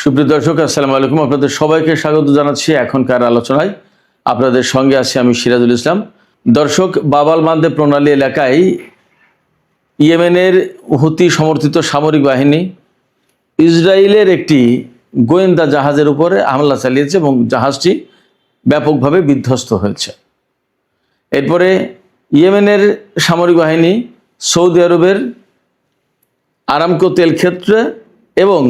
সুপ্রিয় দর্শক, আসসালামু আলাইকুম। আপনাদের সবাইকে স্বাগত জানাচ্ছি এখনকার আলোচনায়। আপনাদের সঙ্গে আছি আমি সিরাজুল ইসলাম। দর্শক, বাব আল মানদেব প্রণালী এলাকায় ইয়েমেনের হুতি সমর্থিত সামরিক বাহিনী ইসরায়েলের একটি গোয়েন্দা জাহাজের উপরে হামলা চালিয়েছে এবং জাহাজটি ব্যাপকভাবে বিধ্বস্ত হয়েছে। এরপরে ইয়েমেনের সামরিক বাহিনী সৌদি আরবের আরামকো তেল ক্ষেত্রে এবং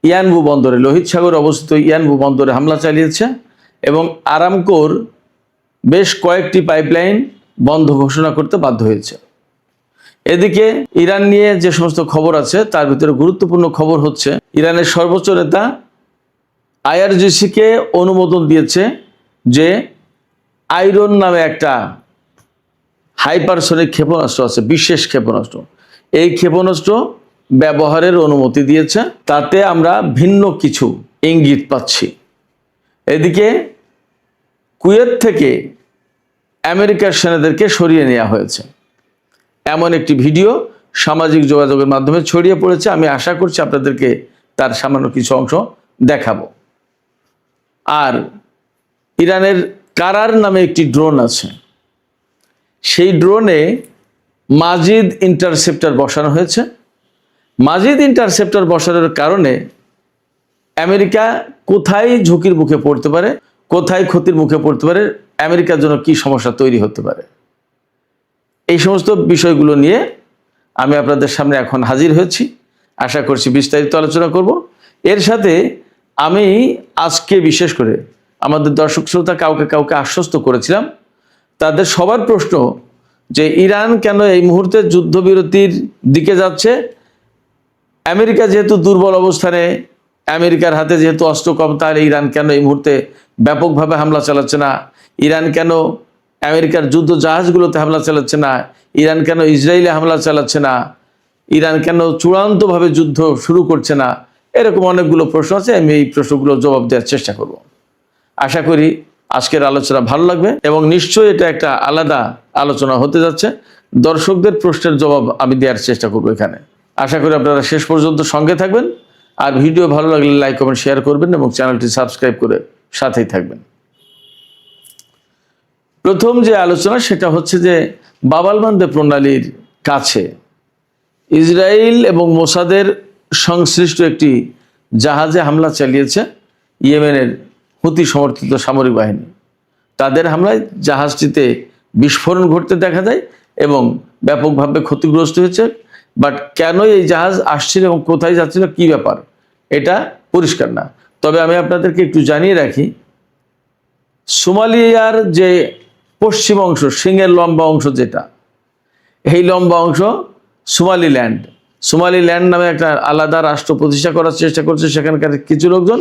ইয়ানবু বন্দরে, লোহিত সাগরে অবস্থিত ইয়ানবু বন্দরে হামলা চালিয়েছে এবং আরামকোর বেশ কয়েকটি পাইপলাইন বন্ধ ঘোষণা করতে বাধ্য হয়েছে। এদিকে ইরান নিয়ে যে সমস্ত খবর আছে তার ভিতরে গুরুত্বপূর্ণ খবর হচ্ছে, ইরানের সর্বোচ্চ নেতা আইআরজিসিকে অনুমোদন দিয়েছে যে আয়রন নামে একটা হাইপারসনিক ক্ষেপণাস্ত্র আছে, বিশেষ ক্ষেপণাস্ত্র, এই ক্ষেপণাস্ত্র ব্যবহারের অনুমতি দিয়েছে। তাতে আমরা ভিন্ন কিছু ইঙ্গিত পাচ্ছি। এদিকে কুয়েত থেকে আমেরিকার সেনাদেরকে সরিয়ে নেওয়া হয়েছে, এমন একটি ভিডিও সামাজিক যোগাযোগের মাধ্যমে ছড়িয়ে পড়েছে। আমি আশা করছি আপনাদেরকে তার সামান্য কিছু অংশ দেখাবো। আর ইরানের কারার নামে একটি ড্রোন আছে, সেই ড্রোনে মাজিদ ইন্টারসেপ্টর বসানো হয়েছে। মাজিদ ইন্টারসেপ্টর বসানোর কারণে আমেরিকা কোথায় ঝুঁকির মুখে পড়তে পারে, কোথায় ক্ষতির মুখে পড়তে পারে, আমেরিকার জন্য কি সমস্যা তৈরি হতে পারে, এই সমস্ত বিষয়গুলো নিয়ে আমি আপনাদের সামনে এখন হাজির হয়েছি। আশা করছি বিস্তারিত আলোচনা করব। এর সাথে আমি আজকে বিশেষ করে আমাদের দর্শক শ্রোতা কাউকে আশ্বস্ত করেছিলাম, তাদের সবার প্রশ্ন যে ইরান কেন এই মুহূর্তে যুদ্ধবিরতির দিকে যাচ্ছে, আমেরিকা যেহেতু দুর্বল অবস্থানে, আমেরিকার হাতে যেহেতু অস্ত্র কম, তাহলে ইরান কেন এই মুহূর্তে ব্যাপকভাবে হামলা চালাচ্ছে না, ইরান কেন আমেরিকার যুদ্ধ জাহাজগুলোতে হামলা চালাচ্ছে না, ইরান কেন ইসরায়েলে হামলা চালাচ্ছে না, ইরান কেন চূড়ান্তভাবে যুদ্ধ শুরু করছে না, এরকম অনেকগুলো প্রশ্ন আছে। আমি এই প্রশ্নগুলোর জবাব দেওয়ার চেষ্টা করব। আশা করি আজকের আলোচনা ভালো লাগবে এবং নিশ্চয়ই এটা একটা আলাদা আলোচনা হতে যাচ্ছে। দর্শকদের প্রশ্নের জবাব আমি দেওয়ার চেষ্টা করব এখানে। আশা করি আপনারা শেষ পর্যন্ত সঙ্গে থাকবেন। আর ভিডিও ভালো লাগলে লাইক কমেন্ট শেয়ার করবেন এবং চ্যানেলটি সাবস্ক্রাইব করে সাথেই থাকবেন। প্রথম যে আলোচনা সেটা হচ্ছে যে বাব আল মানদেব প্রণালীর কাছে ইসরায়েল এবং মোসাদের সংশ্লিষ্ট একটি জাহাজে হামলা চালিয়েছে ইয়েমেনের হুতি সমর্থিত সামরিক বাহিনী। তাদের হামলায় জাহাজটিতে বিস্ফোরণ ঘটতে দেখা যায় এবং ব্যাপকভাবে ক্ষতিগ্রস্ত হয়েছে। বাট কেন এই জাহাজ আসছিল এবং কোথায় যাচ্ছিল, কি ব্যাপার, এটা পরিষ্কার না। তবে আমি আপনাদেরকে একটু জানিয়ে রাখি, সোমালিয়ার যে পশ্চিম অংশ, সিংহের লম্বা অংশ যেটা, এই লম্বা অংশ সোমালিল্যান্ড নামে একটা আলাদা রাষ্ট্র প্রতিষ্ঠা করার চেষ্টা করছে সেখানকার কিছু লোকজন,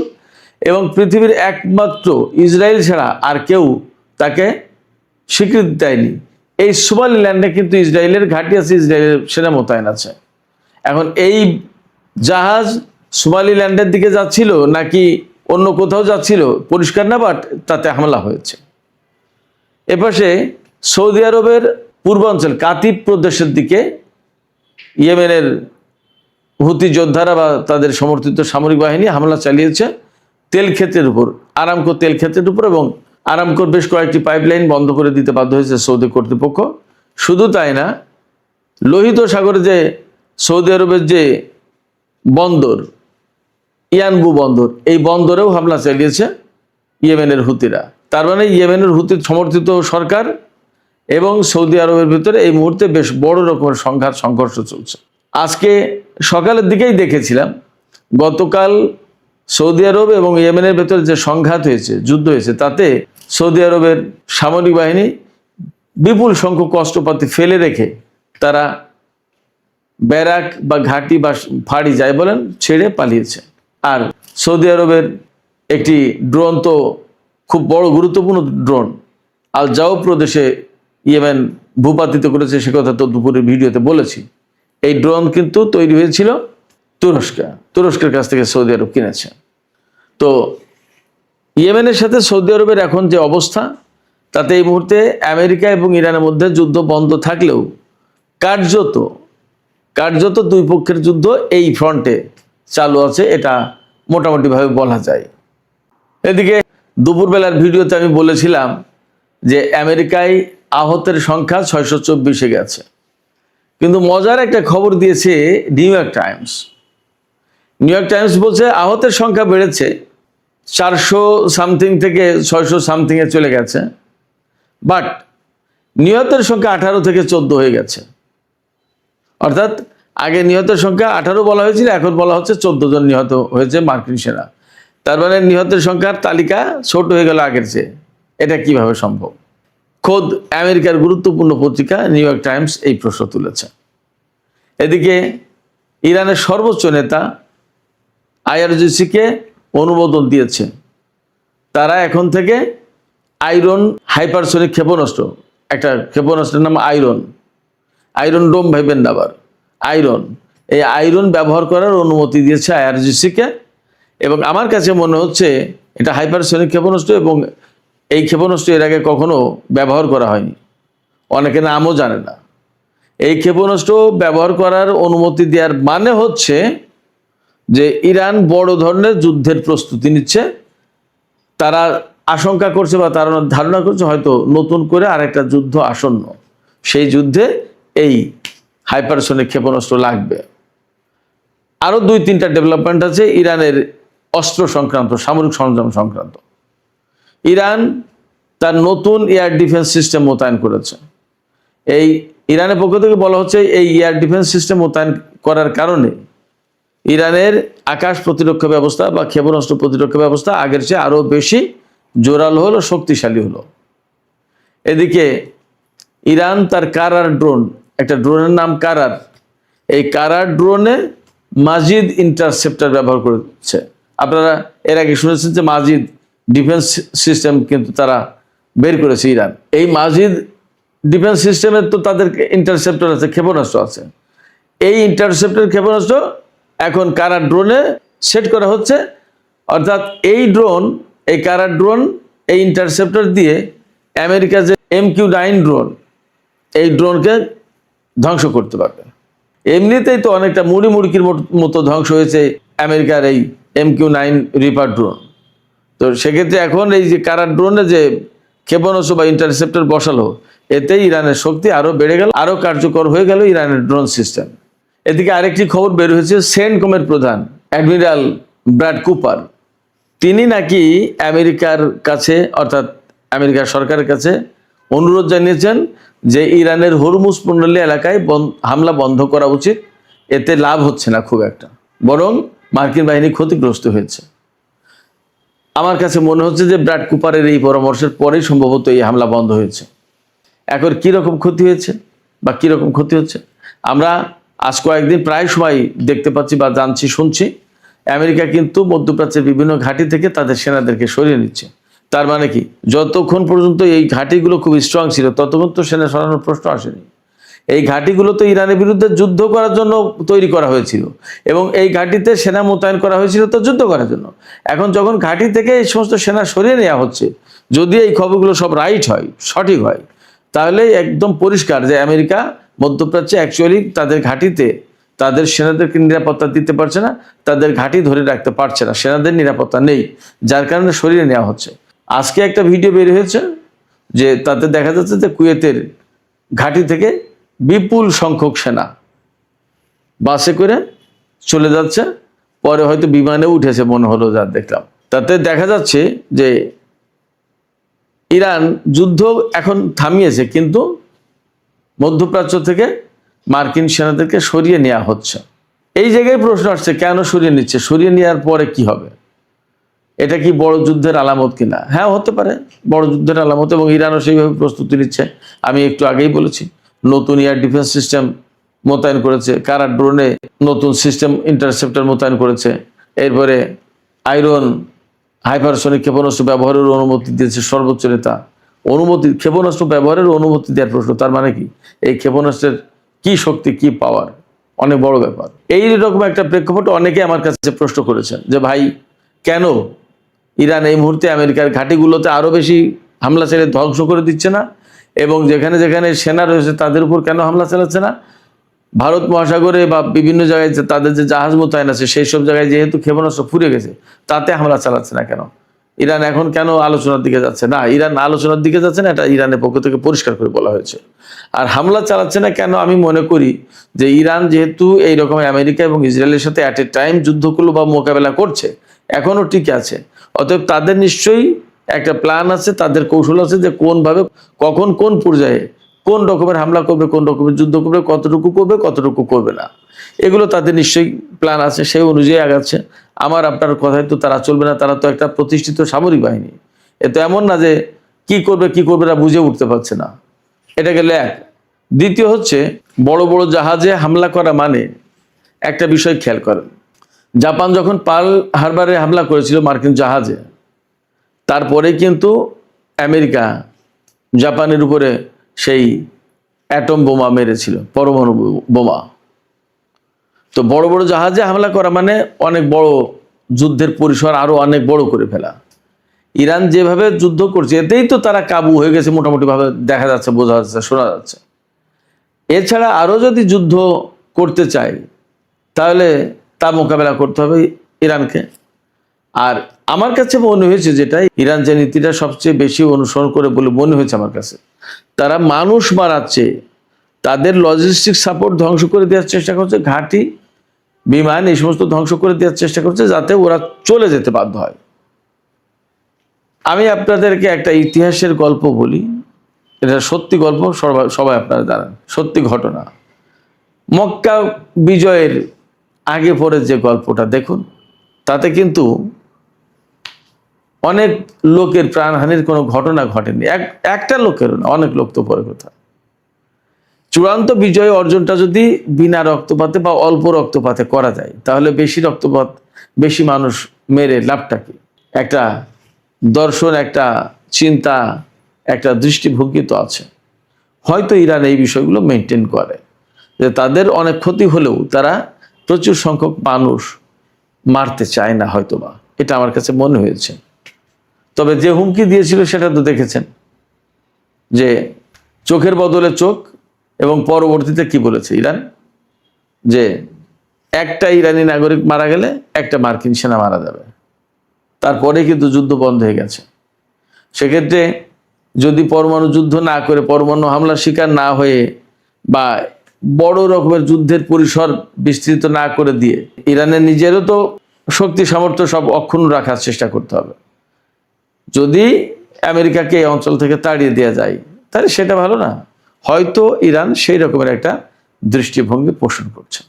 এবং পৃথিবীর একমাত্র ইসরায়েল ছাড়া আর কেউ তাকে স্বীকৃতি দেয়নি। এই সোমালিল্যান্ডে কিন্তু ইসরায়েলের ঘাঁটি আছে, ইসরায়েলের সেনা মোতায়েন আছে। এখন এই জাহাজ সোমালিল্যান্ডের দিকে যাচ্ছিল নাকি অন্য কোথাও যাচ্ছিল পরিষ্কার না, বাট তাতে হামলা হয়েছে। এপাশে সৌদি আরবের পূর্বাঞ্চল কাতিব প্রদেশের দিকে ইয়েমেনের হুতি যোদ্ধারা বা তাদের সমর্থিত সামরিক বাহিনী হামলা চালিয়েছে তেল ক্ষেত্রের উপর, আরামকো তেল ক্ষেত্রের উপর, এবং আরামকোর বেশ কয়েকটি পাইপলাইন বন্ধ করে দিতে বাধ্য হয়েছে সৌদি কর্তৃপক্ষ। শুধু তাই না, লোহিত সাগরে যে সৌদি আরবের যে বন্দর, ইয়ানবু বন্দর, এই বন্দরেও হামলা চালিয়েছে ইয়েমেনের হুতিরা। তার মানে ইয়েমেনের হুতি সমর্থিত সরকার এবং সৌদি আরবের ভিতরে এই মুহূর্তে বেশ বড় রকমের সংঘর্ষ চলছে। আজকে সকালের দিকেই দেখেছিলাম, গতকাল সৌদি আরব এবং ইয়েমেনের ভেতরে যে সংঘাত হয়েছে, যুদ্ধ হয়েছে, তাতে সৌদি আরবের সামরিক বাহিনী বিপুল সংখ্যক অস্ত্রপাতি ফেলে রেখে তারা ব্যারাক বা ঘাঁটি বা ফাঁড়ি যাই বলেন ছেড়ে পালিয়েছে। আর সৌদি আরবের একটি ড্রোন, তো খুব বড় গুরুত্বপূর্ণ ড্রোন, আল জাও প্রদেশে ইয়েমেন ভূপাতিত করেছে, সে কথা তো দুপুরের ভিডিওতে বলেছি। এই ড্রোন কিন্তু তৈরি হয়েছিল তুরস্কের কাছ থেকে সৌদি আরব কিনেছে। তো ইয়েমেনের সাথে সৌদি আরবের এখন যে অবস্থা, তাতে এই মুহূর্তে আমেরিকা এবং ইরানের মধ্যে যুদ্ধ বন্ধ থাকলেও কার্যত দুই পক্ষের যুদ্ধ এই ফ্রন্টে চালু আছে, এটা মোটামুটিভাবে বলা যায়। এদিকে দুপুরবেলার ভিডিওতে আমি বলেছিলাম যে আমেরিকায় আহতের সংখ্যা 624-এ গেছে, কিন্তু মজার একটা খবর দিয়েছে new York Times. New York Times বলছে আহতের সংখ্যা বেড়েছে 400 সামথিং থেকে 600 সামথিংয়ে চলে গেছে, বাট নিহতের সংখ্যা 18 থেকে 14 হয়ে গেছে। অর্থাৎ আগে নিহতের সংখ্যা 18 বলা হয়েছিল, এখন বলা হচ্ছে 14 জন নিহত হয়েছে মার্কিন সেনা। তার মানে নিহতের সংখ্যার তালিকা ছোট হয়ে গেল আগের চেয়ে। এটা কিভাবে সম্ভব? খোদ আমেরিকার গুরুত্বপূর্ণ পত্রিকা নিউ ইয়র্ক টাইমস এই প্রশ্ন তুলেছে। এদিকে ইরানের সর্বোচ্চ নেতা আইআরজিসিকে অনুমোদন দিয়েছে, তারা এখন থেকে আয়রন হাইপারসনিক ক্ষেপণাস্ত্র, একটা ক্ষেপণাস্ত্রের নাম আয়রন ডোম ভাইবেন আবার এই আয়রন ব্যবহার করার অনুমতি দিয়েছে আইআরজিসিকে। এবং আমার কাছে মনে হচ্ছে এটা হাইপারসনিক ক্ষেপণাস্ত্র, এবং এই ক্ষেপণাস্ত্র এর আগে কখনো ব্যবহার করা হয়নি, অনেকে নামও জানে না। এই ক্ষেপণাস্ত্র ব্যবহার করার অনুমতি দেওয়ার মানে হচ্ছে যে ইরান বড় ধরনের যুদ্ধের প্রস্তুতি নিচ্ছে। তারা আশঙ্কা করছে বা তারা ধারণা করছে হয়তো নতুন করে আরেকটা যুদ্ধ আসন্ন, সেই যুদ্ধে এই হাইপারসনিক ক্ষেপণাস্ত্র লাগবে। আরও 2-3টা ডেভেলপমেন্ট আছে ইরানের অস্ত্র সংক্রান্ত, সামরিক সরঞ্জাম সংক্রান্ত। ইরান তার নতুন এয়ার ডিফেন্স সিস্টেম মোতায়েন করেছে। এই ইরানের পক্ষ থেকে বলা হচ্ছে এই এয়ার ডিফেন্স সিস্টেম মোতায়েন করার কারণে ইরানের আকাশ প্রতিরক্ষা ব্যবস্থা বা ক্ষেপণাস্ত্র প্রতিরক্ষা ব্যবস্থা আগের চেয়ে আরও বেশি জোরালো হলো, শক্তিশালী হলো। এদিকে ইরান তার কারার ড্রোন, একটা ড্রোনের নাম কারার, এই কারার ড্রোনে মাজিদ ইন্টারসেপ্টর ব্যবহার করেছে। আপনারা এর আগে শুনেছেন যে মাজিদ ডিফেন্স সিস্টেম কিন্তু তারা বের করেছে ইরান। এই মাজিদ ডিফেন্স সিস্টেমের তো তাদের ইন্টারসেপ্টর আছে, ক্ষেপণাস্ত্র আছে। এই ইন্টারসেপ্টর ক্ষেপণাস্ত্র এখন কারার ড্রোনে সেট করা হচ্ছে। অর্থাৎ এই কারার ড্রোন, এই ইন্টারসেপ্টর দিয়ে আমেরিকার যে MQ-9 ড্রোন, এই ড্রোনকে ধ্বংস করতে পারবে। এমনিতেই তো অনেকটা মুড়ির মতো ধ্বংস হয়েছে আমেরিকার এই MQ-9 রিপার ড্রোন। তো সেক্ষেত্রে এখন এই যে কারার ড্রোনে যে ক্ষেপণাস্ত্র বা ইন্টারসেপ্টর বসালো, এতে ইরানের শক্তি আরও বেড়ে গেল, আরও কার্যকর হয়ে গেল ইরানের ড্রোন সিস্টেম। এদিকে আরেকটি খবর বের হয়েছে, সেন্টকমের প্রধান অ্যাডমিরাল ব্র্যাড কুপার, তিনি নাকি আমেরিকার কাছে, অর্থাৎ আমেরিকার সরকারের কাছে অনুরোধ জানিয়েছেন যে ইরানের হরমুজ প্রণালী এলাকায় হামলা বন্ধ করা উচিত। এতে লাভ হচ্ছে না খুব একটা, বরং মার্কিন বাহিনী ক্ষতিগ্রস্ত হয়েছে। আমার কাছে মনে হচ্ছে যে ব্র্যাড কুপারের এই পরামর্শের পরেই সম্ভবত এই হামলা বন্ধ হয়েছে। এখন কীরকম ক্ষতি হয়েছে বা কীরকম ক্ষতি হচ্ছে আমরা আজ কয়েকদিন প্রায় সময় দেখতে পাচ্ছি বা জানছি, শুনছি। আমেরিকা কিন্তু মধ্যপ্রাচ্যের বিভিন্ন ঘাঁটি থেকে তাদের সেনাদেরকে সরিয়ে নিচ্ছে। তার মানে কি, যতক্ষণ পর্যন্ত এই ঘাঁটিগুলো খুব স্ট্রং ছিল ততক্ষণ তো সেনা সরানোর প্রশ্ন আসেনি। এই ঘাঁটিগুলো তো ইরানের বিরুদ্ধে যুদ্ধ করার জন্য তৈরি করা হয়েছিল, এবং এই ঘাঁটিতে সেনা মোতায়েন করা হয়েছিল তো যুদ্ধ করার জন্য। এখন যখন ঘাঁটি থেকে এই সমস্ত সেনা সরিয়ে নেওয়া হচ্ছে, যদি এই খবরগুলো সব রাইট হয়, সঠিক হয়, তাহলে একদম পরিষ্কার যে আমেরিকা মধ্যপ্রাচ্যে অ্যাকচুয়ালি তাদের ঘাঁটিতে তাদের সেনাদেরকে নিরাপত্তা দিতে পারছে না, তাদের ঘাঁটি ধরে রাখতে পারছে না, সেনাদের নিরাপত্তা নেই, যার কারণে সরিয়ে নেওয়া হচ্ছে। আজকে একটা ভিডিও বের হয়েছে যে তাতে দেখা যাচ্ছে যে কুয়েতের ঘাঁটি থেকে বিপুল সংখ্যক সেনা বাসে করে চলে যাচ্ছে, পরে হয়তো বিমানে উঠেছে মনে হলো, যা দেখলাম। তাতে দেখা যাচ্ছে যে ইরান যুদ্ধ এখন থামিয়েছে, কিন্তু মধ্যপ্রাচ্য থেকে মার্কিন সেনাদেরকে সরিয়ে নেওয়া হচ্ছে। এই জায়গায় প্রশ্ন আসছে, কেন সরিয়ে নিচ্ছে? সরিয়ে নেওয়ার পরে কি হবে? এটা কি বড় যুদ্ধের আলামত কিনা? হ্যাঁ, হতে পারে বড় যুদ্ধের আলামত, এবং ইরানও সেইভাবে প্রস্তুতি নিচ্ছে। আমি একটু আগেই বলেছি, নতুন এয়ার ডিফেন্স সিস্টেম মোতায়েন করেছে, কারার ড্রোনে নতুন সিস্টেম ইন্টারসেপ্টর মোতায়েন করেছে, এরপরে আয়রন হাইপারসনিক ক্ষেপণাস্ত্র ব্যবহারের অনুমতি দিয়েছে সর্বোচ্চ নেতা। ক্ষেপণাস্ত্র ব্যবহারের অনুমতি দেওয়ার প্রশ্ন, তার মানে কি এই ক্ষেপণাস্ত্রের কি শক্তি, কি পাওয়ার, অনেক বড় ব্যাপার। এই রকম একটা প্রেক্ষাপটে অনেকে আমার কাছে প্রশ্ন করেছেন যে ভাই, কেন ইরান এই মুহূর্তে আমেরিকার ঘাঁটিগুলোতে আরও বেশি হামলা চালিয়ে ধ্বংস করে দিচ্ছে না, এবং যেখানে যেখানে সেনা রয়েছে তাদের উপর কেন হামলা চালাচ্ছে না? ভারত মহাসাগরে বা বিভিন্ন জায়গায় যে তাদের যে জাহাজ মোতায়েন আছে সেই সব জায়গায় যেহেতু ক্ষেপণাস্ত্র ফুরে গেছে, তাতে হামলা চালাচ্ছে না কেন? ইরান এখন কেন আলোচনার দিকে যাচ্ছে না? ইরান আলোচনার দিকে যাচ্ছে না, এটা ইরানের পক্ষ থেকে পরিষ্কার করে বলা হয়েছে। আর হামলা চালাচ্ছে না কেন? আমি মনে করি যে ইরান যেহেতু এইরকম আমেরিকা এবং ইসরায়েলের সাথে অ্যাট এ টাইম যুদ্ধ করলো বা মোকাবেলা করছে, এখনো টিকে আছে, অতএব তাদের নিশ্চয়ই একটা প্ল্যান আছে, তাদের কৌশল আছে যে কোনভাবে, কখন, কোন পর্যায়ে, কোন রকমের হামলা করবে, কোন রকমের যুদ্ধ করবে, কতটুকু করবে, কতটুকু করবে না, এগুলো তাদের নিশ্চয়ই প্ল্যান আছে, সেই অনুযায়ী আগাচ্ছে। আমার আপনার কথায় তো তারা চলবে না, তারা তো একটা প্রতিষ্ঠিত সামরিক বাহিনী। এ তো এমন না যে কি করবে কি করবে না বুঝে উঠতে পারছে না। এটা গেল এক। দ্বিতীয় হচ্ছে, বড় বড় জাহাজে হামলা করা মানে একটা বিষয় খেয়াল করেন, জাপান যখন পার্ল হারবারে হামলা করেছিল মার্কিন জাহাজে, তারপরে কিন্তু আমেরিকা জাপানের উপরে সেই অ্যাটম বোমা মেরেছিল, পরমাণু বোমা। তো বড় বড় জাহাজে হামলা করা মানে অনেক বড় যুদ্ধের পরিসর আরো অনেক বড় করে ফেলা। ইরান যেভাবে যুদ্ধ করছে এতেই তো তারা কাবু হয়ে গেছে মোটামুটি ভাবে, দেখা যাচ্ছে, বোঝা যাচ্ছে, শোনা যাচ্ছে। এছাড়া আরো যদি যুদ্ধ করতে চায় তাহলে তা মোকাবেলা করতে হবে ইরানকে। আর আমার কাছে মনে হয়েছে, যেটা ইরান যে নীতিটা সবচেয়ে বেশি অনুসরণ করে বলে মনে হয়েছে আমার কাছে, তারা মানুষ মারাচ্ছে, তাদের লজিস্টিক সাপোর্ট ধ্বংস করে দেওয়ার চেষ্টা করছে, ঘাঁটি, বিমান, এই সমস্ত ধ্বংস করে দেওয়ার চেষ্টা করছে যাতে ওরা চলে যেতে বাধ্য হয়। আমি আপনাদেরকে একটা ইতিহাসের গল্প বলি, এটা সত্যি গল্প, সবাই আপনারা জানেন, সত্যি ঘটনা। মক্কা বিজয়ের আগে পরে যে গল্পটা দেখুন, তাতে কিন্তু অনেক লোকের প্রাণহানির কোনো ঘটনা ঘটেনি, একটা লোকেরও না, অনেক লোক তো পরে কথা। চূড়ান্ত বিজয় অর্জনটা যদি বিনা রক্তপাতে বা অল্প রক্তপাতে করা যায়, তাহলে বেশি রক্তপাত, বেশি মানুষ মেরে লাভটা কি? একটা দর্শন, একটা চিন্তা, একটা দৃষ্টিভঙ্গি তো আছে। হয়তো ইরান এই বিষয়গুলো মেনটেন করে, যে তাদের অনেক ক্ষতি হলেও তারা প্রচুর সংখ্যক মানুষ মারতে চায় না হয়তোবা, এটা আমার কাছে মনে হয়েছে। তবে যে হুমকি দিয়েছিল সেটা তো দেখেছেন, যে চোখের বদলে চোখ, এবং পরবর্তীতে কি বলেছে ইরান, যে একটা ইরানি নাগরিক মারা গেলে একটা মার্কিন সেনা মারা যাবে। তারপরে কিন্তু যুদ্ধ বন্ধ হয়ে গেছে। সেক্ষেত্রে যদি পরমাণু যুদ্ধ না করে, পরমাণু হামলার শিকার না হয়ে, বা বড় রকমের যুদ্ধের পরিসর বিস্তৃত না করে দিয়ে, ইরানের নিজেরও তো শক্তি সামর্থ্য সব অক্ষুণ্ণ রাখার চেষ্টা করতে হবে। যদি আমেরিকাকে এই অঞ্চল থেকে তাড়িয়ে দেওয়া যায় তাহলে সেটা ভালো না? হয়তো ইরান সেই রকমের একটা দৃষ্টিভঙ্গি পোষণ করছে।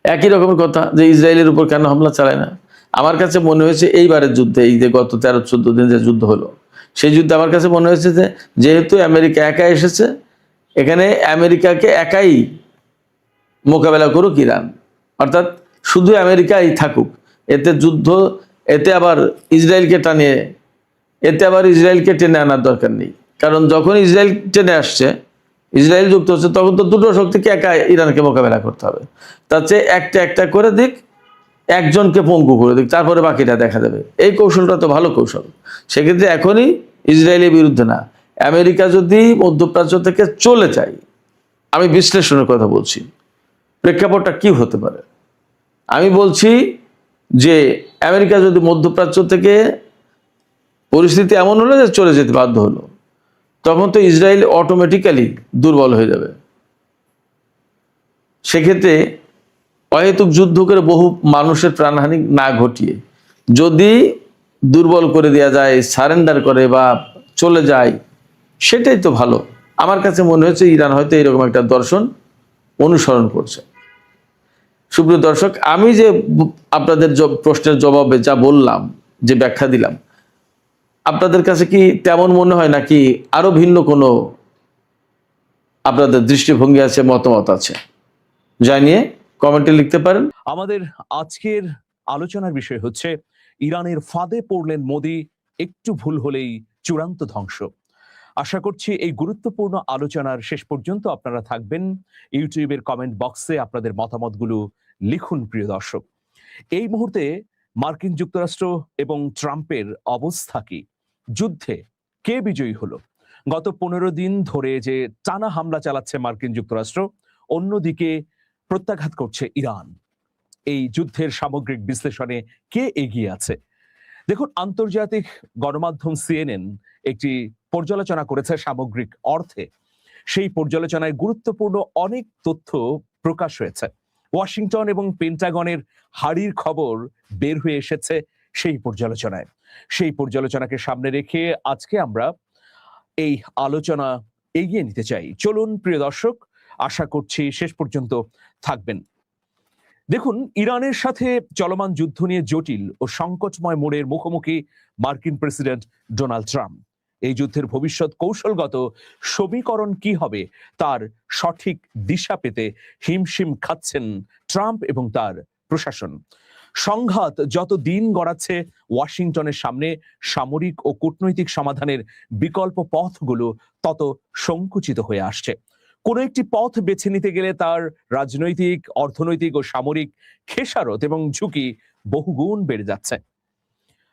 একই রকমের কথা যে ইসরায়েলের উপর কেন হামলা চালায় না? আমার কাছে মনে হয়েছে এইবারের যুদ্ধে, এই যে গত 13-14 দিন যে যুদ্ধ হলো, সেই যুদ্ধে আমার কাছে মনে হয়েছে যে যেহেতু আমেরিকা একা এসেছে, এখানে আমেরিকাকে একাই মোকাবেলা করুক ইরান, অর্থাৎ শুধু আমেরিকাই থাকুক, এতে যুদ্ধ, এতে আবার ইসরায়েলকে টেনে আনার দরকার নেই। কারণ যখন ইসরায়েল টেনে আসছে, ইসরায়েল যুক্ত হচ্ছে, তখন তো দুটো শক্তিকে একা ইরানকে মোকাবেলা করতে হবে। তার চেয়ে একটা একটা করে দিক, একজনকে পঙ্গু করে দিক, তারপরে বাকিটা দেখা যাবে। এই কৌশলটা তো ভালো কৌশল। সেক্ষেত্রে এখনই ইসরায়েলের বিরুদ্ধে না, আমেরিকা যদি মধ্যপ্রাচ্য থেকে চলে যায়, আমি বিশ্লেষণের কথা বলছি, প্রেক্ষাপটটা কি হতে পারে? আমি বলছি যে আমেরিকা যদি মধ্যপ্রাচ্য থেকে, পরিস্থিতি এমন হলো যে চলে যেতে বাধ্য হলো, তখন তো ইসরায়েল অটোমেটিক্যালি দুর্বল হয়ে যাবে। সেক্ষেত্রে অহেতুক যুদ্ধ করে বহু মানুষের প্রাণহানি না ঘটিয়ে যদি দুর্বল করে দেওয়া যায়, সারেন্ডার করে বা চলে যায়, সেটাই তো ভালো। আমার কাছে মনে হচ্ছে ইরান হয়তো এরকম একটা দর্শন অনুসরণ করছে। সুপ্রিয় দর্শক, আমি যে আপনাদের প্রশ্নের জবাবে যা বললাম, যে ব্যাখ্যা দিলাম, আপনাদের কাছে কি তেমন মনে হয়, নাকি আরো ভিন্ন কোনো আপনাদের দৃষ্টিভঙ্গি আছে, মতামত আছে? জানিয়ে কমেন্টে লিখতে পারেন। আমাদের আজকের আলোচনার বিষয় হচ্ছে, ইরানের ফাঁদে পড়লেন মোদি, একটু ভুল হলেই চূড়ান্ত ধ্বংস। আশা করছি এই গুরুত্বপূর্ণ আলোচনার শেষ পর্যন্ত আপনারা থাকবেন। ইউটিউবের কমেন্ট বক্সে আপনাদের মতামতগুলো লিখুন প্রিয় দর্শক। এই মুহূর্তে মার্কিন যুক্তরাষ্ট্র এবং ট্রাম্পের অবস্থা কি? যুদ্ধে কে বিজয়ী হলো? গত 15 দিন ধরে যে টানা হামলা চালাচ্ছে মার্কিন যুক্তরাষ্ট্র, অন্যদিকে প্রত্যাঘাত করছে ইরান। এই যুদ্ধের সামগ্রিক বিশ্লেষণে কে এগিয়ে আছে? দেখুন, আন্তর্জাতিক গণমাধ্যম সিএনএন একটি পর্যালোচনা করেছে সামগ্রিক অর্থে। সেই পর্যালোচনায় গুরুত্বপূর্ণ অনেক তথ্য প্রকাশ হয়েছে। ওয়াশিংটন এবং পেন্টাগনের হাড়ির খবর বের হয়ে এসেছে সেই পর্যালোচনায়। সেই পর্যালোচনাকে সামনে রেখে আজকে আমরা এই আলোচনা এগিয়ে নিতে চাই। চলুন প্রিয় দর্শক, আশা করছি শেষ পর্যন্ত থাকবেন। দেখুন, ইরানের সাথে চলমান যুদ্ধ নিয়ে জটিল ও সংকটময় মোড়ের মুখোমুখি মার্কিন প্রেসিডেন্ট ডোনাল্ড ট্রাম্প। এই যুদ্ধের ভবিষ্যৎ কৌশলগত সমীকরণ কি হবে তার সঠিক দিশা পেতে হিমশিম খাচ্ছেন ট্রাম্প এবং তার প্রশাসন। সংঘাত যত দিন গড়াচ্ছে, ওয়াশিংটনের সামনে সামরিক ও কূটনৈতিক সমাধানের বিকল্প পথগুলো তত সংকুচিত হয়ে আসছে। কোনো একটি পথ বেছে নিতে গেলে তার রাজনৈতিক, অর্থনৈতিক ও সামরিক খেসারত এবং ঝুঁকি বহুগুণ বেড়ে যাচ্ছে।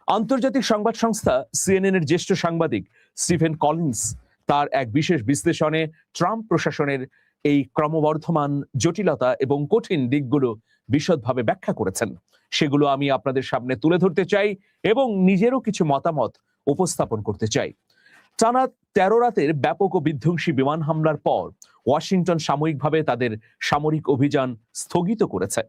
আন্তর্জাতিক সংবাদ সংস্থা সিএনএন এর জ্যেষ্ঠ সাংবাদিক স্টিফেন কলিন্স তার এক বিশেষ বিশ্লেষণে ট্রাম্প প্রশাসনের এই ক্রমবর্ধমান জটিলতা এবং কঠিন দিকগুলো বিশদভাবে ব্যাখ্যা করেছেন। সেগুলো আমি আপনাদের সামনে তুলে ধরতে চাই এবং নিজেরও কিছু মতামত উপস্থাপন করতে চাই। টানা 13 রাতের ব্যাপক ও বিধ্বংসী বিমান হামলার পর ওয়াশিংটন সাময়িকভাবে তাদের সামরিক অভিযান স্থগিত করেছে।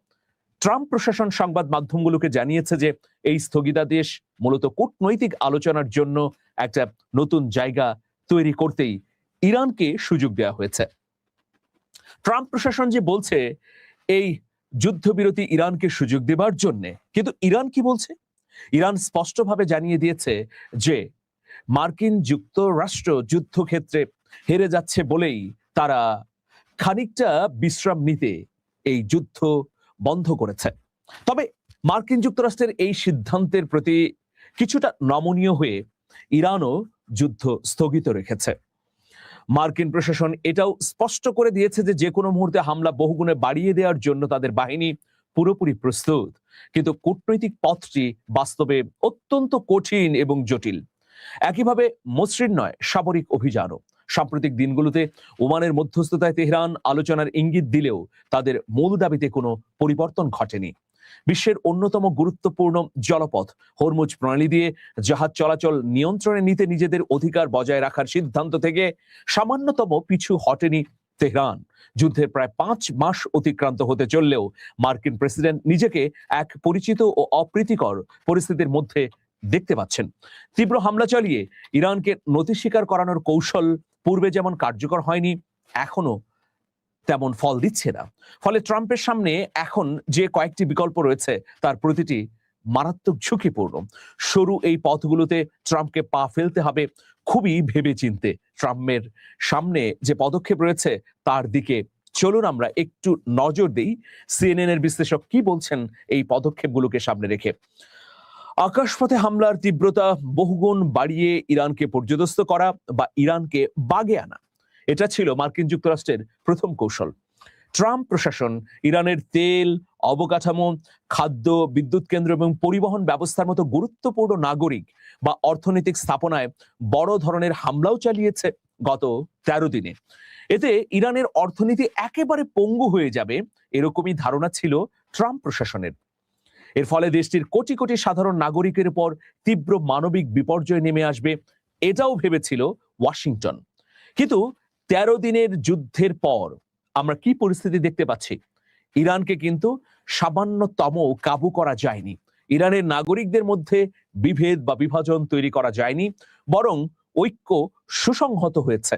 ট্রাম্প প্রশাসন সংবাদ মাধ্যমগুলোকে জানিয়েছে যে এই স্থগিতাদেশ মূলত কূটনৈতিক আলোচনার জন্য একটা নতুন জায়গা তৈরি করতেই ইরানকে সুযোগ দেওয়া হয়েছে। ট্রাম্প প্রশাসন যে বলছে এই যুদ্ধবিরতি ইরানকে সুযোগ দেবার জন্য, কিন্তু ইরান কি বলছে? ইরান স্পষ্টভাবে জানিয়ে দিয়েছে যে মার্কিন যুক্তরাষ্ট্র যুদ্ধক্ষেত্রে হেরে যাচ্ছে বলেই তারা খানিকটা বিশ্রাম নিতে এই যুদ্ধ বন্ধ করেছে। তবে মার্কিন যুক্তরাষ্ট্রের এই সিদ্ধান্তের প্রতি কিছুটা নমনীয় হয়ে ইরানও যুদ্ধ স্থগিত রেখেছে। মার্কিন প্রশাসন এটাও স্পষ্ট করে দিয়েছে যে যে কোনো মুহূর্তে হামলা বহুগুণে বাড়িয়ে দেওয়ার জন্য তাদের বাহিনী পুরোপুরি প্রস্তুত, কিন্তু কূটনৈতিক পথটি বাস্তবে অত্যন্ত কঠিন এবং জটিল। একইভাবে মসৃণ নয় সামরিক অভিযানও। সাম্প্রতিক দিনগুলোতে ওমানের মধ্যস্থতায় তেহরান আলোচনার ইঙ্গিত দিলেও তাদের মূল দাবিতে কোনো পরিবর্তন ঘটেনি। বিশ্বের অন্যতম গুরুত্বপূর্ণ জলপথ হরমুজ প্রণালী দিয়ে জাহাজ চলাচল নিয়ন্ত্রণে নিতে নিজেদের অধিকার বজায় রাখার সিদ্ধান্ত থেকে সামান্যতম পিছু হটেনি তেহরান। যুদ্ধের প্রায় 5 মাস অতিক্রান্ত হতে চললেও মার্কিন প্রেসিডেন্ট নিজেকে এক পরিচিত ও অপ্রীতিকর পরিস্থিতির মধ্যে দেখতে পাচ্ছেন। তীব্র হামলা চালিয়ে ইরানকে নতি স্বীকার করানোর কৌশল পূর্বে যেমন কার্যকর হয়নি, এখনো তেমন ফল দিচ্ছে না। ফলে ট্রাম্পের সামনে এখন যে কয়েকটি বিকল্প রয়েছে তার প্রতিটি মারাত্মক ঝুঁকিপূর্ণ। সরু এই পথগুলোতে ট্রাম্পকে পা ফেলতে হবে খুবই ভেবেচিন্তে। ট্রাম্পের সামনে যে পদক্ষেপ রয়েছে তার দিকে চলুন আমরা একটু নজর দেই। সিএনএন এর বিশ্লেষক কি বলছেন এই পদক্ষেপগুলোকে সামনে রেখে। আকাশপথে হামলার তীব্রতা বহুগুণ বাড়িয়ে ইরানকে পর্যদস্ত করা বা ইরানকে বাগে আনা, এটা ছিল মার্কিন যুক্তরাষ্ট্রের প্রথম কৌশল। ট্রাম্প প্রশাসন ইরানের তেল, অবকাঠামো, খাদ্য, বিদ্যুৎ কেন্দ্র এবং পরিবহন ব্যবস্থার মতো গুরুত্বপূর্ণ নাগরিক বা অর্থনৈতিক স্থাপনায় বড় ধরনের হামলাও চালিয়েছে গত 13 দিনে। এতে ইরানের অর্থনীতি একেবারে পঙ্গু হয়ে যাবে এরকমই ধারণা ছিল ট্রাম্প প্রশাসনের। এর ফলে দেশটির কোটি কোটি সাধারণ নাগরিকের উপর তীব্র মানবিক বিপর্যয় নেমে আসবে, এটাও ভেবেছিল ওয়াশিংটন। কিন্তু 13 দিনের যুদ্ধের পর আমরা কি পরিস্থিতি দেখতে পাচ্ছি? ইরানকে কিন্তু সামান্যতম কাবু করা যায়নি। ইরানের নাগরিকদের মধ্যে বিভেদ বা বিভাজন তৈরি করা যায়নি, বরং ঐক্য সুসংহত হয়েছে।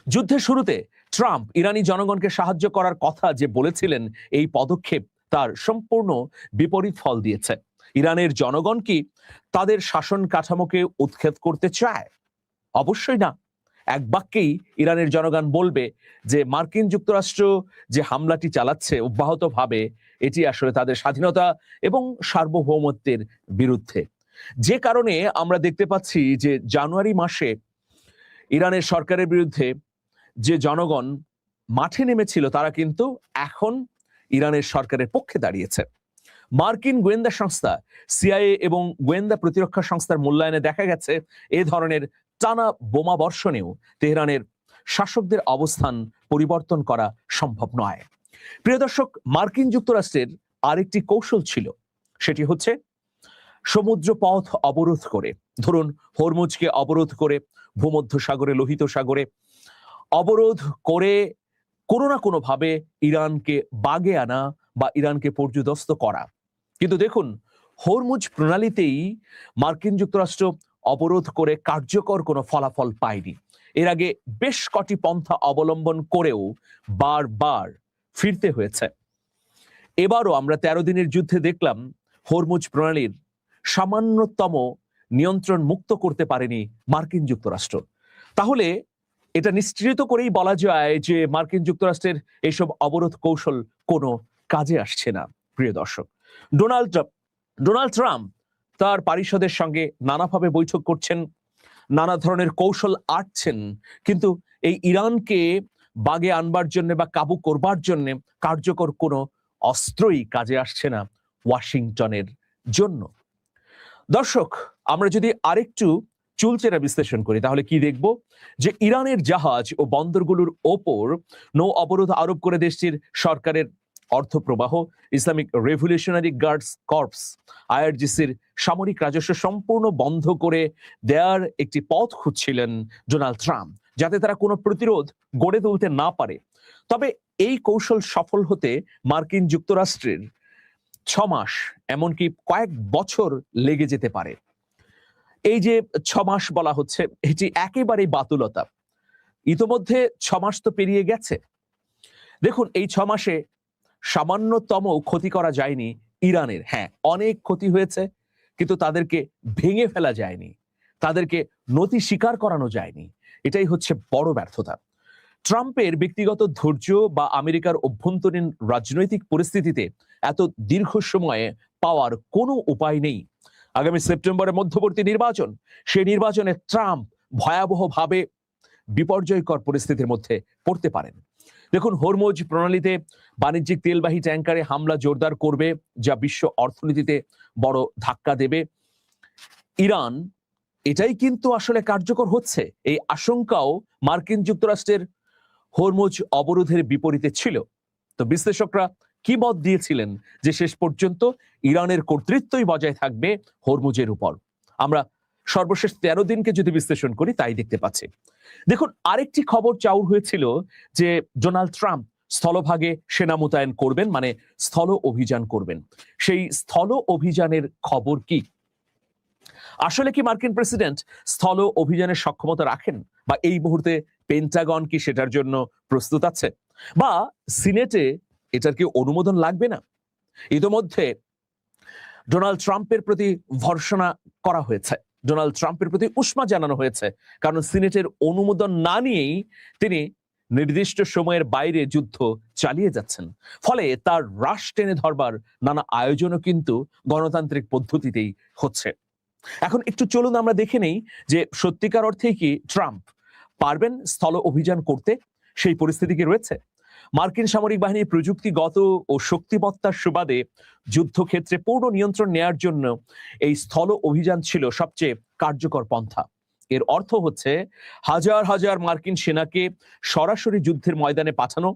যুদ্ধের শুরুতে ট্রাম্প ইরানি জনগণকে সাহায্য করার কথা যে বলেছিলেন, এই পদক্ষেপ তার সম্পূর্ণ বিপরীত ফল দিয়েছে। ইরানের জনগণ কি তাদের শাসন কাঠামোকে উৎখাত করতে চায়? অবশ্যই না। এক বাক্যেই ইরানের জনগণ বলবে যে মার্কিন যুক্তরাষ্ট্র যে হামলাটি চালাচ্ছে অব্যাহতভাবে, এটি আসলে তাদের স্বাধীনতা এবং সার্বভৌমত্বের বিরুদ্ধে। যে কারণে আমরা দেখতে পাচ্ছি যে জানুয়ারি মাসে ইরানের সরকারের বিরুদ্ধে যে জনগণ মাঠে নেমেছিল তারা কিন্তু এখন ইরানের সরকারের পক্ষে দাঁড়িয়েছে। মার্কিন গোয়েন্দা সংস্থা সিআইএ এবং গোয়েন্দা প্রতিরক্ষা সংস্থার মূল্যায়নে দেখা গেছে এ ধরনের টানা বোমা বর্ষণেও তেহরানের শাসকদের অবস্থান পরিবর্তন করা সম্ভব নয়। প্রিয় দর্শক, মার্কিন যুক্তরাষ্ট্রের আরেকটি কৌশল ছিল, সেটি হচ্ছে সমুদ্র পথ অবরোধ করে, ধরুন হরমুজকে অবরোধ করে, ভূমধ্য সাগরে, লোহিত সাগরে অবরোধ করে কোনো না কোনো ভাবে ইরানকে বাগে আনা বা ইরানকে পর্যুদস্ত করা। কিন্তু দেখুন, হরমুজ প্রণালীতেই মার্কিন যুক্তরাষ্ট্র অবরোধ করে কার্যকর কোনো ফলাফল পায়নি। এর আগে বেশ কটি পন্থা অবলম্বন করেও বারবার ফিরতে হয়েছে। এবারও আমরা 13 দিনের যুদ্ধে দেখলাম হরমুজ প্রণালীর সামান্যতম নিয়ন্ত্রণ মুক্ত করতে পারেনি মার্কিন যুক্তরাষ্ট্র। তাহলে এটা নিশ্চিত করেই বলা যায় যে মার্কিন যুক্তরাষ্ট্রের এইসব অবরোধ কৌশল কোনো কাজে আসছে না। প্রিয় দর্শক, ডোনাল্ড ট্রাম্প তার পারিষদের সঙ্গে নানাভাবে বৈঠক করছেন, নানা ধরনের কৌশল আঁটছেন, কিন্তু এই ইরানকে বাগে আনবার জন্য বা কাবু করবার জন্য কার্যকর কোনো অস্ত্রই কাজে আসছে না ওয়াশিংটনের জন্য। দর্শক, আমরা যদি আরেকটু চুলচেরা বিশ্লেষণ করি তাহলে কি দেখব, যে ইরানের জাহাজ ও বন্দরগুলোর ওপর নৌ অবরোধ আরোপ করে দেশটির সরকারের অর্থপ্রবাহ ইসলামিক রেভলিউশনারি গার্ডস কর্পস আইআরজিসির সামরিক রাজস্ব সম্পূর্ণ বন্ধ করে দেয়ার একটি পথ খুঁজছিলেন ডোনাল্ড ট্রাম্প, যাতে তারা কোনো প্রতিরোধ গড়ে তুলতে না পারে। তবে এই কৌশল সফল হতে মার্কিন যুক্তরাষ্ট্রের 6 মাস, এমনকি কয়েক বছর লেগে যেতে পারে। এই যে 6 মাস বলা হচ্ছে, এটি একেবারেই বাতুলতা। ইতোমধ্যে 6 মাস তো পেরিয়ে গেছে। দেখুন, এই 6 মাসে সামান্যতম ক্ষতি করা যায়নি ইরানের। হ্যাঁ, অনেক ক্ষতি হয়েছে, কিন্তু তাদেরকে ভেঙে ফেলা যায়নি, তাদেরকে নতি স্বীকার করানো যায়নি। এটাই হচ্ছে বড় ব্যর্থতা। ট্রাম্পের ব্যক্তিগত ধৈর্য বা আমেরিকার অভ্যন্তরীণ রাজনৈতিক পরিস্থিতিতে এত দীর্ঘ সময়ে পাওয়ার কোনো উপায় নেই। আগামী সেপ্টেম্বরের মধ্যবর্তী নির্বাচন, সেই নির্বাচনে ট্রাম্প ভয়াবহভাবে বিপর্যয়কর পরিস্থিতির মধ্যে পড়তে পারেন। দেখুন, হরমুজ প্রণালীতে বাণিজ্যিক তেলবাহী ট্যাঙ্কারে হামলা জোরদার করবে, যা বিশ্ব অর্থনীতিতে বড় ধাক্কা দেবে। ইরান এটাই কিন্তু আসলে কার্যকর হচ্ছে, এই আশঙ্কাও মার্কিন যুক্তরাষ্ট্রের হরমুজ অবরোধের বিপরীতে ছিল। তো বিশ্লেষকরা কি মত দিয়েছিলেন যে শেষ পর্যন্ত ইরানের কর্তৃত্বই বজায় থাকবে হরমুজের উপর। আমরা সর্বশেষ 13 দিনকে যদি বিশ্লেষণ করি তাই দেখতে পাচ্ছি। দেখুন, আরেকটি খবর চাউর হয়েছিল যে ডোনাল্ড ট্রাম্প স্থলভাগে সেনা মোতায়েন করবেন, মানে স্থল অভিযান করবেন। সেই স্থল অভিযানের খবর কি? আসলে কি মার্কিন প্রেসিডেন্ট স্থল অভিযানের সক্ষমতা রাখেন, বা এই মুহূর্তে পেন্টাগন কি সেটার জন্য প্রস্তুত আছে, বা সিনেটে এটার কি অনুমোদন লাগবে না? ইতোমধ্যে ডোনাল্ড ট্রাম্পের প্রতি ভর্ৎসনা করা হয়েছে, ডোনাল্ড ট্রাম্পের প্রতি উষ্মা জানানো হয়েছে, কারণ সিনেটের অনুমোদন না নিয়েই তিনি নির্দিষ্ট সময়ের বাইরে যুদ্ধ চালিয়ে যাচ্ছেন। ফলে তার রাশ টেনে ধরবার নানা আয়োজনও কিন্তু গণতান্ত্রিক পদ্ধতিতেই হচ্ছে। এখন একটু চলুন আমরা দেখে নেই যে সত্যিকার অর্থে কি ট্রাম্প পারবেন স্থল অভিযান করতে, সেই পরিস্থিতি কি রয়েছে? মার্কিন সামরিক বাহিনীর প্রযুক্তিগত ও শক্তিমত্তার সুবাদে যুদ্ধক্ষেত্রে পূর্ণ নিয়ন্ত্রণ নেয়ার জন্য এই স্থল অভিযান ছিল সবচেয়ে কার্যকর পন্থা। এর অর্থ হচ্ছে হাজার হাজার মার্কিন সেনাকে সরাসরি যুদ্ধের ময়দানে পাঠানো,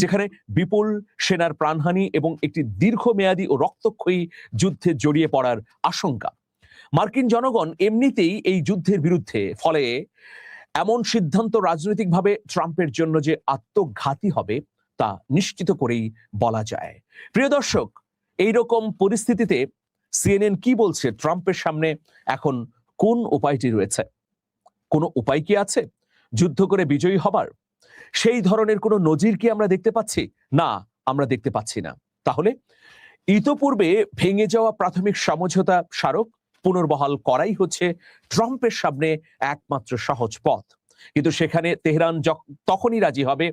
যেখানে বিপুল সেনার প্রাণহানি এবং একটি দীর্ঘমেয়াদী ও রক্তক্ষয়ী যুদ্ধে জড়িয়ে পড়ার আশঙ্কা। মার্কিন জনগণ এমনিতেই এই যুদ্ধের বিরুদ্ধে, ফলে এমন সিদ্ধান্ত রাজনৈতিকভাবে ট্রাম্পের জন্য যে আত্মঘাতী হবে তা নিশ্চিত করেই বলা যায়। প্রিয় দর্শক, এইরকম পরিস্থিতিতে সিএনএন কি বলছে, ট্রাম্পের সামনে এখন কোন উপায়টি রয়েছে? কোনো উপায় কি আছে যুদ্ধ করে বিজয়ী হবার? সেই ধরনের কোনো নজির কি আমরা দেখতে পাচ্ছি? না, আমরা দেখতে পাচ্ছি না। তাহলে ইতোপূর্বে ভেঙে যাওয়া প্রাথমিক সমঝোতা স্মারক পুনর্বহাল করাই হচ্ছে ট্রাম্পের সামনে একমাত্র সহজ পথ। কিন্তু সেখানে তেহরান তখনই রাজি হবে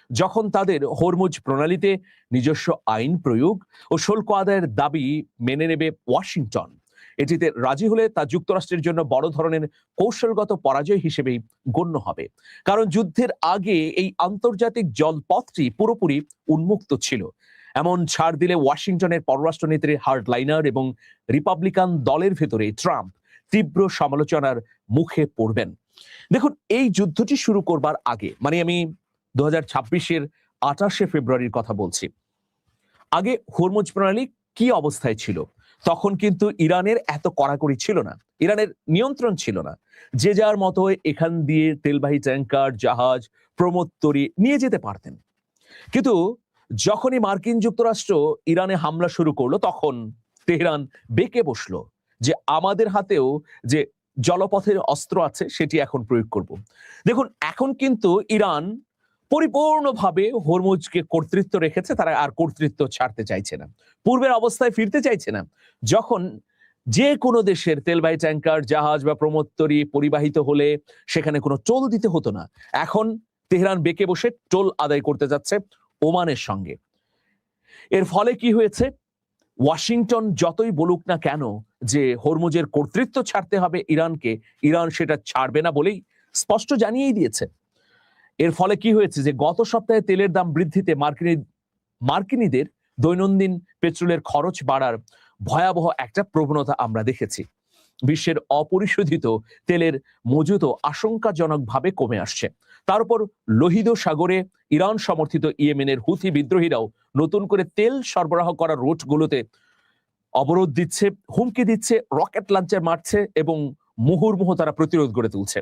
যখন তাদের হরমুজ প্রণালীতে নিজস্ব আইন প্রয়োগ ও শুল্ক আদায়ের দাবি মেনে নেবে ওয়াশিংটন। এটিতে রাজি হলে তা যুক্তরাষ্ট্রের জন্য বড় ধরনের কৌশলগত পরাজয় হিসেবেই গণ্য হবে, কারণ যুদ্ধের আগে এই আন্তর্জাতিক জলপথটি পুরোপুরি উন্মুক্ত ছিল। এমন ছাড় দিলে ওয়াশিংটনের পররাষ্ট্রনীতির হার্ডলাইনার এবং রিপাবলিকান দলের ভেতরে ট্রাম্প তীব্র সমালোচনার মুখে পড়বেন। দেখুন, এই যুদ্ধটি শুরু করবার আগে, মানে আমি 2026-এর 28শে ফেব্রুয়ারির কথা বলছি। আগে হরমুজ প্রণালী কি অবস্থায় ছিল? তখন কিন্তু ইরানের এত কড়াকড়ি ছিল না, ইরানের নিয়ন্ত্রণ ছিল না। যে যার মতো এখান দিয়ে তেলবাহী ট্যাঙ্কার, জাহাজ, প্রমোত্তরি নিয়ে যেতে পারতেন। কিন্তু যখনই মার্কিন যুক্তরাষ্ট্র ইরানে হামলা শুরু করলো, তখন তেহরান বেঁকে বসলো যে আমাদের হাতেও যে জলপথের অস্ত্র আছে সেটি এখন প্রয়োগ করব। দেখুন, এখন কিন্তু ইরান পরিপূর্ণভাবে হরমুজকে কর্তৃত্ব রেখেছে, তারা আর কর্তৃত্ব ছাড়তে চাইছে না, পূর্বের অবস্থায় ফিরতে চাইছে না। যখন যে কোনো দেশের তেলবাহী ট্যাঙ্কার, জাহাজ বা প্রমোত্তরি পরিবাহিত হলে সেখানে কোনো টোল দিতে হতো না, এখন তেহরান বেঁকে বসে টোল আদায় করতে যাচ্ছে ওমানের সঙ্গে। এর ফলে কি হয়েছে? ওয়াশিংটন যতই বলুক না কেন যে হরমুজের কর্তৃত্ব ছাড়তে হবে ইরানকে, ইরান সেটা ছাড়বে না বলেই স্পষ্ট জানিয়েই দিয়েছে। এর ফলে কি হয়েছে যে গত সপ্তাহে তেলের দাম বৃদ্ধিতে মার্কিনীদের দৈনন্দিন পেট্রোলের খরচ বাড়ার ভয়াবহ একটা প্রবণতা আমরা দেখেছি। বিশ্বের অপরিশোধিত তেলের মজুতও আশঙ্কাজনকভাবে কমে আসছে। তার উপর লোহিত সাগরে ইরান সমর্থিত ইয়েমেনের হুথি বিদ্রোহীরাও নতুন করে তেল সরবরাহ করা রুটগুলোতে অবরোধ দিচ্ছে, হুমকি দিচ্ছে, রকেট লঞ্চার মারছে এবং মুহুর্মুহু তারা প্রতিরোধ গড়ে তুলছে।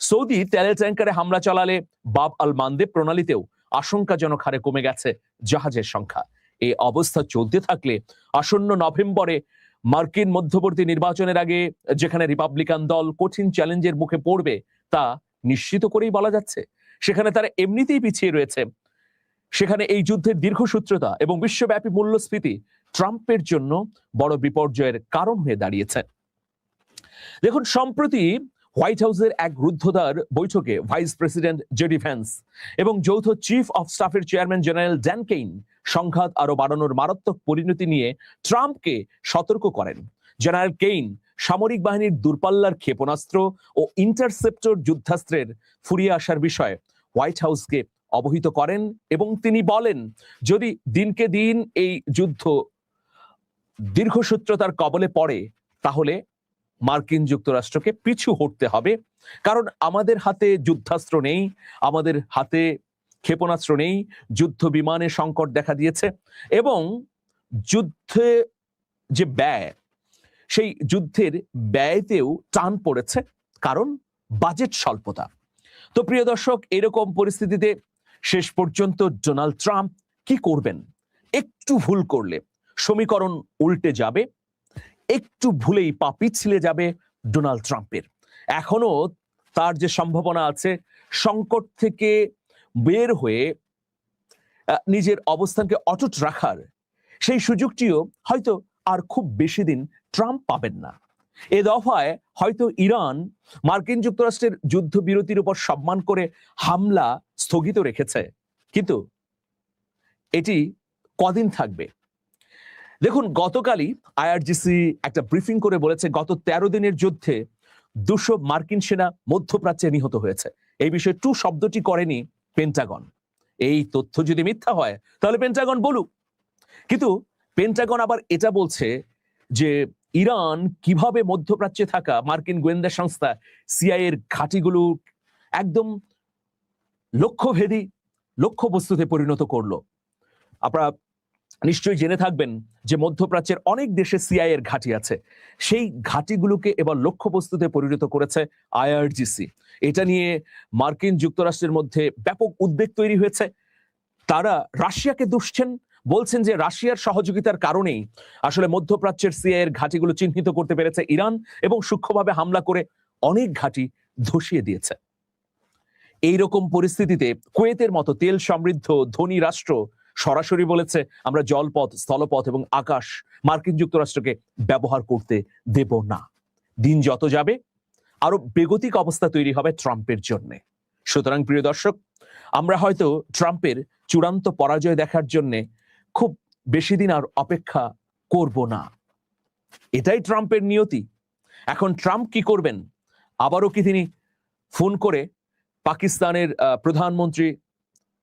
সৌদি তেলের ট্যাঙ্কারে হামলা চালালে বাব আল মানদেব প্রণালীতেও আশঙ্কাজনক হারে কমে গেছে জাহাজের সংখ্যা। এই অবস্থা চলতে থাকলে আসন্ন নভেম্বরে মার্কিন মধ্যবর্তী নির্বাচনের আগে যেখানে রিপাবলিকান দল কঠিন চ্যালেঞ্জের মুখে পড়বে তা নিশ্চিত করেই বলা যাচ্ছে। সেখানে তারা এমনিতেই পিছিয়ে রয়েছে। সেখানে এই যুদ্ধের দীর্ঘসূত্রতা এবং বিশ্বব্যাপী মূল্যস্ফীতি ট্রাম্পের জন্য বড় বিপর্যয়ের কারণ হয়ে দাঁড়িয়েছে। দেখুন, সম্প্রতি হোয়াইট হাউসের এক রুদ্ধদ্বার বৈঠকে ভাইস প্রেসিডেন্ট জেডি ভ্যান্স এবং যৌথ চিফ অফ স্টাফের চেয়ারম্যান জেনারেল ড্যান কেইন সংঘাত আরো বাড়ানোর মারাত্মক পরিণতি নিয়ে ট্রাম্পকে সতর্ক করেন। জেনারেল কেইন সামরিক বাহিনীর দূরপাল্লার ক্ষেপণাস্ত্র ও ইন্টারসেপ্টর যুদ্ধাস্ত্রের ফুরিয়ে আসার বিষয়ে হোয়াইট হাউসকে অবহিত করেন এবং তিনি বলেন, যদি দিনকে দিন এই যুদ্ধ দীর্ঘসূত্রতার কবলে পড়ে তাহলে মার্কিন যুক্তরাষ্ট্রকে পিছু হটতে হবে, কারণ আমাদের হাতে যুদ্ধাস্ত্র নেই, আমাদের হাতে ক্ষেপণাস্ত্র নেই, যুদ্ধ বিমানে সংকট দেখা দিয়েছে এবং যুদ্ধে যে ব্যয়, সেই যুদ্ধের ব্যয়তেও টান পড়েছে, কারণ বাজেট স্বল্পতা। তো প্রিয় দর্শক, এরকম পরিস্থিতিতে শেষ পর্যন্ত ডোনাল্ড ট্রাম্প কি করবেন? একটু ভুল করলে সমীকরণ উল্টে যাবে, একটু ভুলেই পা পিছলে যাবে ডোনাল্ড ট্রাম্পের। এখনো তার যে সম্ভাবনা আছে সংকট থেকে বের হয়ে নিজের অবস্থানকে অটুট রাখার, সেই সুযোগটিও হয়তো আর খুব বেশি দিন ট্রাম্প পাবেন না। এ দফায় হয়তো ইরান মার্কিন যুক্তরাষ্ট্রের যুদ্ধবিরতির উপর সম্মান করে হামলা স্থগিত রেখেছে, কিন্তু এটি কদিন থাকবে? দেখুন, গতকালই আইআরজিসি একটা ব্রিফিং করে বলেছে গত 13 দিনের যুদ্ধে 200 মার্কিন সেনা মধ্যপ্রাচ্যে নিহত হয়েছে। এই বিষয়ে টু শব্দটি করেনি পেন্টাগন। এই তথ্য যদি মিথ্যা হয় তাহলে পেন্টাগন বলুক, কিন্তু পেন্টাগন আবার এটা বলছে যে ইরান কিভাবে মধ্যপ্রাচ্যে থাকা মার্কিন গোয়েন্দা সংস্থা সিআইএ এর ঘাঁটিগুলো একদম লক্ষ্যভেদী লক্ষ্যবস্তুতে পরিণত করলো। আপনারা নিশ্চয়ই জেনে থাকবেন যে মধ্যপ্রাচ্যের অনেক দেশে সিআইএ এর ঘাঁটি আছে, সেই ঘাঁটিগুলোকে এবার লক্ষ্যবস্তুতে পরিণত করেছে আইআরজিসি। এটা নিয়ে মার্কিন যুক্তরাষ্ট্রের মধ্যে ব্যাপক উদ্বেগ তৈরি হয়েছে। তারা রাশিয়াকে দুষছেন, বলছেন যে রাশিয়ার সহযোগিতার কারণেই আসলে মধ্যপ্রাচ্যের সিআইএ এর ঘাঁটিগুলো চিহ্নিত করতে পেরেছে ইরান এবং সূক্ষ্মভাবে হামলা করে অনেক ঘাঁটি ধসিয়ে দিয়েছে। এইরকম পরিস্থিতিতে কুয়েতের মতো তেল সমৃদ্ধ ধনী রাষ্ট্র সরাসরি বলেছে, আমরা জলপথ, স্থলপথ এবং আকাশ মার্কিন যুক্তরাষ্ট্রকে ব্যবহার করতে দেব না। দিন যত যাবে আরো বেগতিক অবস্থা তৈরি হবে ট্রাম্পের জন্য। সুতরাং প্রিয় দর্শক, আমরা হয়তো ট্রাম্পের চূড়ান্ত পরাজয় দেখার জন্য খুব বেশি দিন আর অপেক্ষা করব না। এটাই ট্রাম্পের নিয়তি। এখন ট্রাম্প কি করবেন? আবারও কি তিনি ফোন করে পাকিস্তানের প্রধানমন্ত্রী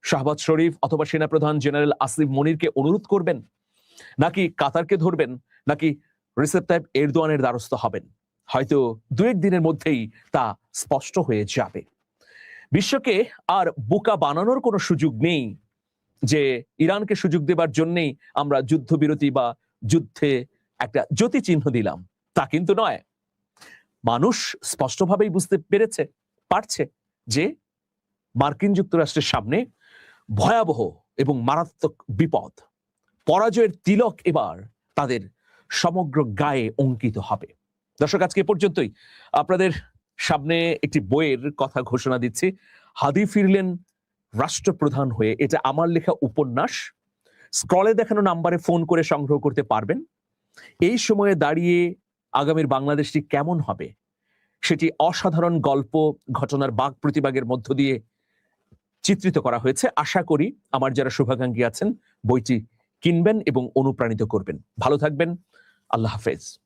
শাহবাজ শরীফ অথবা সেনাপ্রধান জেনারেল আসিফ মনিরকে অনুরোধ করবেন, নাকি কাতারকে ধরবেন, নাকি রিসেপ তাইপ এরদোয়ানের দ্বারস্থ হবেন? হয়তো 2-1 দিনের মধ্যেই তা স্পষ্ট হয়ে যাবে। বিশ্বকে আর বোকা বানানোর কোনো সুযোগ নেই। যে ইরানকে সুযোগ দেবার জন্যই আমরা যুদ্ধবিরতি বা যুদ্ধে একটা জ্যোতি চিহ্ন দিলাম, তা কিন্তু নয়। মানুষ স্পষ্টভাবেই বুঝতে পারছে যে মার্কিন যুক্তরাষ্ট্রের সামনে ভয়াবহ এবং মারাত্মক বিপদ, পরাজয়ের তিলক এবার তাদের সমগ্র গায়ে অঙ্কিত হবে। দর্শক, আজকে এ পর্যন্তই। আপনাদের সামনে একটি বইয়ের কথা ঘোষণা দিচ্ছি, হাদি ফিরলেন রাষ্ট্রপ্রধান হয়ে। এটা আমার লেখা উপন্যাস। স্ক্রলে দেখানো নাম্বারে ফোন করে সংগ্রহ করতে পারবেন। এই সময়ে দাঁড়িয়ে আগামীর বাংলাদেশটি কেমন হবে সেটি অসাধারণ গল্প, ঘটনার বাক প্রতিবাগের মধ্য দিয়ে চিত্রিত করা হয়েছে। আশা করি আমার যারা শুভাকাঙ্ক্ষী আছেন বইটি কিনবেন এবং অনুপ্রাণিত করবেন। ভালো থাকবেন। আল্লাহ হাফেজ।